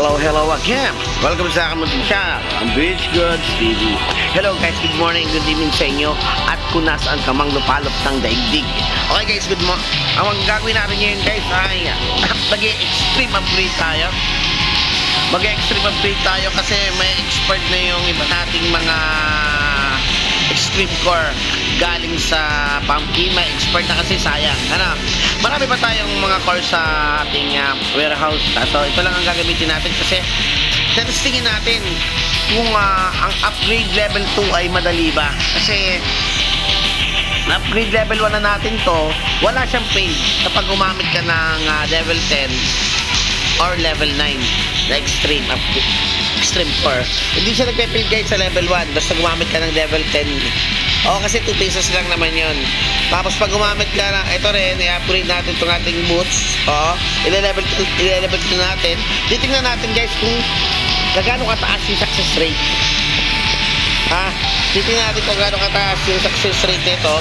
Hello again. Welcome sa aking munting channel, ang Beach Goods TV. Hello guys, good morning, good evening sa inyo. At kung nasaan ka mang lupalop ng daigdig. Okay guys, good morning. Ang gagawin natin ngayon guys ay mag-extreme upgrade tayo. Mag-extreme upgrade tayo kasi may expert na yung iba nating mga extreme core galing sa pumpkin. May expert na kasi, sayang. Marami pa tayong mga core sa ating warehouse. So ito lang ang gagamitin natin kasi testingin natin kung ang upgrade level 2 ay madali ba. Kasi upgrade level 1 na natin to, wala siyang fail kapag gumamit ka ng level 10 or level 9 na extreme core. Hindi siya nagpe-fail guys sa level 1 basta gumamit ka ng level 10. Kasi 2 pesos lang naman yon. Tapos pag gumamit ka na, ito rin, i-upgrade natin itong ating boots. Ile-level 2 natin. Titingnan natin guys kung gaano kataas yung success rate. Titingnan natin kung gaano kataas yung success rate nito,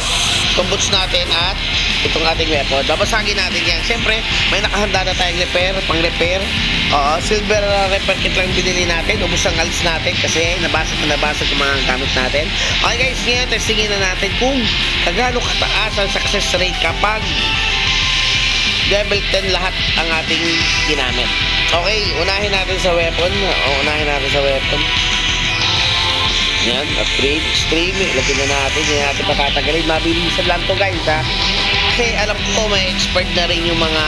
itong boots natin at itong ating weapon. Babasagin natin yan. Siyempre, may nakahanda na tayong pang-repair. Silver repair kit lang binili natin. Ubus ang alis natin kasi nabasag yung mga gamit natin. Okay guys, ngayon testingin na natin kung gaano kataas ang success rate kapag level 10 lahat ang ating ginamit. Okay, unahin natin sa weapon. Yan, upgrade, extreme. Lagyan na natin, hindi natin patatagalin. Mabilisan lang to guys kasi alam ko may expert na rin yung mga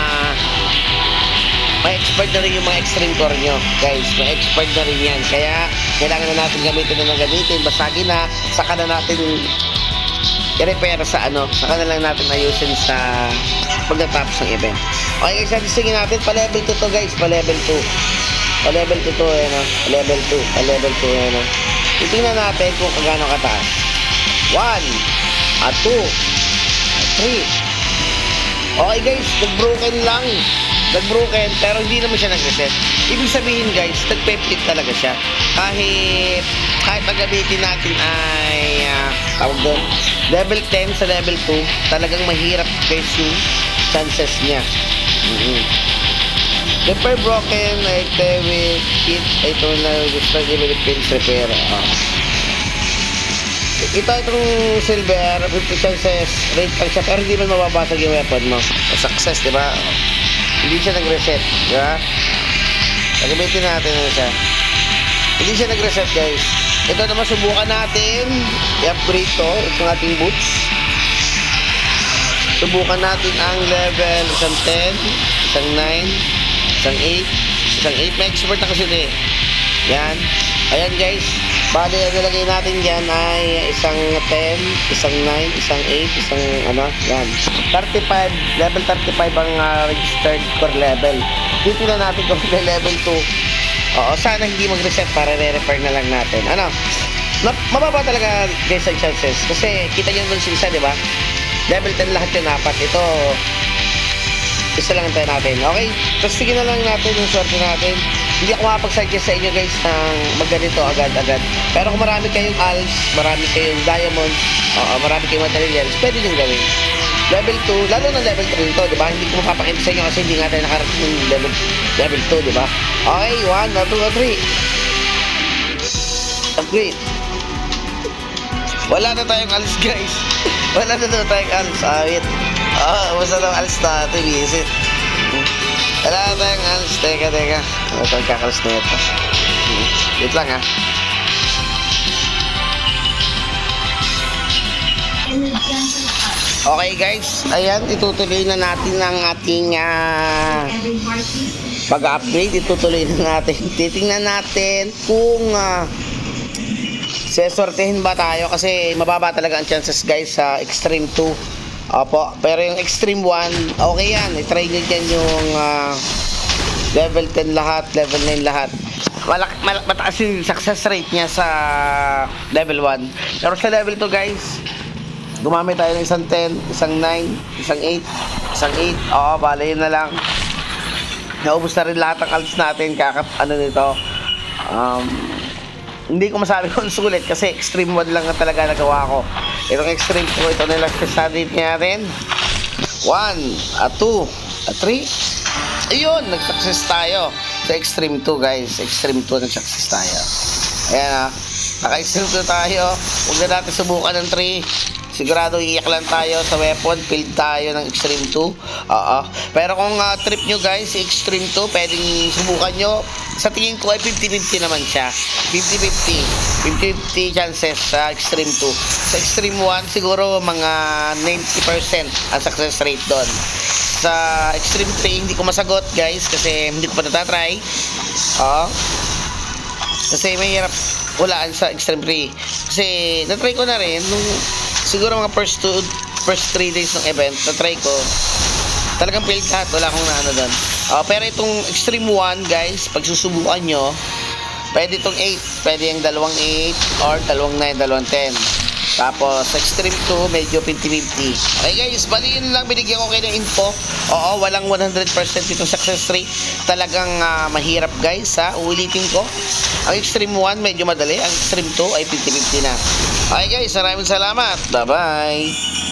extreme core nyo guys. May expert na rin yan, kaya kailangan na natin gamitin, basagin na, saka na natin i-repair saka na lang natin ayusin sa pagkatapos ng event. Okay guys, satisingin natin pa level 2 to guys, pa level 2 to, level 2 titingnan natin kung gaano kataas. 1 at 2 at 3. Okay guys, nag-broken pero hindi naman siya nag-reset. Ibig sabihin guys, nag-peptip talaga siya. Kahit nagamitin natin ay tawag doon, level 10 sa level 2, talagang mahirap guys yung chances niya. Repair broken, item with kit, ito na gusto i-pins repair. Itong silver, 50 chances rate lang siya, pero hindi man mababasag yung weapon mo. Success, di ba? Hindi siya nag-reset, di ba? Nagamitin natin siya. Hindi siya nag-reset guys. Ito naman, subukan natin i-upgrade to, itong ating boots. Subukan natin ang level isang 10, isang 9, isang 8. May expert na kasi ito yan. Ayan guys, bali ang nilagay natin dyan ay isang 10, isang 9, isang 8, isang yan 35, level 35 ang registered core level. Dito na natin kung level 2. Sana hindi mag-reset para re-repair na lang natin. Mababa talaga guys ang chances kasi kita nyo doon isa, di ba? Level 10 lahat yung apat. Ito isa lang tayo natin. Okay, tapos sige na lang natin yung swerte natin. Hindi ako makapag-suggest sa inyo guys ng magganito agad-agad. Pero kung marami kayong ALS, marami kayong diamond, marami kayong materials, pwede nyo gawin. Level 2, lalo na level 3 nito, diba? Hindi ko mapapakita sa inyo kasi hindi nga tayo nakarating ng level 2, diba? Okay, 1, 2, 3. Upgrade. Wala na tayong ALS guys. Wala na tayong ALS. Wait. Basta lang ALS natin, visit. Wala na tayong ALS. Teka. Ito, kakalas na ito. Wait lang Okay guys, ayan, itutuloy na natin ang ating pag-upgrade. Itutuloy na natin. Titingnan natin kung sesortehin ba tayo kasi mababa talaga ang chances guys sa extreme 2. Pero yung extreme 1, okay yan. I-try nyo dyan yung level 10 lahat, level 9 lahat. Mataas yung success rate niya sa level 1. Pero sa level 2 guys, gumamit tayo ng isang 10, isang 9, isang 8, isang 8. Bale yun na lang. Naubos na rin lahat ng alis natin nito. Hindi ko masabi kung sulit kasi extreme 1 lang na talaga nagawa ko. Itong extreme 2, ito na lang speciality natin. 1 at 2 at 3. Ayun, nag-success tayo. sa Extreme 2 guys. Extreme 2 nag-success tayo. Ayan naka-Extreme 2 tayo. Huwag na natin subukan ng 3. Sigurado iiyak lang tayo sa weapon. Build tayo ng Extreme 2. Pero kung trip nyo guys, si Extreme 2, pwedeng subukan nyo. Sa tingin ko ay 50-50 naman siya. 50-50 chances sa Extreme 2. Sa Extreme 1, siguro mga 90% ang success rate doon. Sa Extreme 3, hindi ko masagot guys kasi hindi ko pa natatry. Kasi mahirap walaan sa Extreme 3. Kasi natry ko na rin nung siguro mga first 3 days ng event, na-try ko. Talagang failed lahat, wala akong naano doon. Pero itong Extreme 1, guys, pag susubukan nyo, pwede itong 8. Pwede yung 2 8 or 2 9, 2 10. Tapos, sa Extreme 2, medyo 50-50. Okay guys, bali yun lang, binigyan ko kayo ng info. Walang 100% itong success rate. Talagang mahirap guys, ulitin ko. Ang Extreme 1, medyo madali. Ang Extreme 2 ay 50-50 na. Okay guys, maraming salamat. Bye-bye.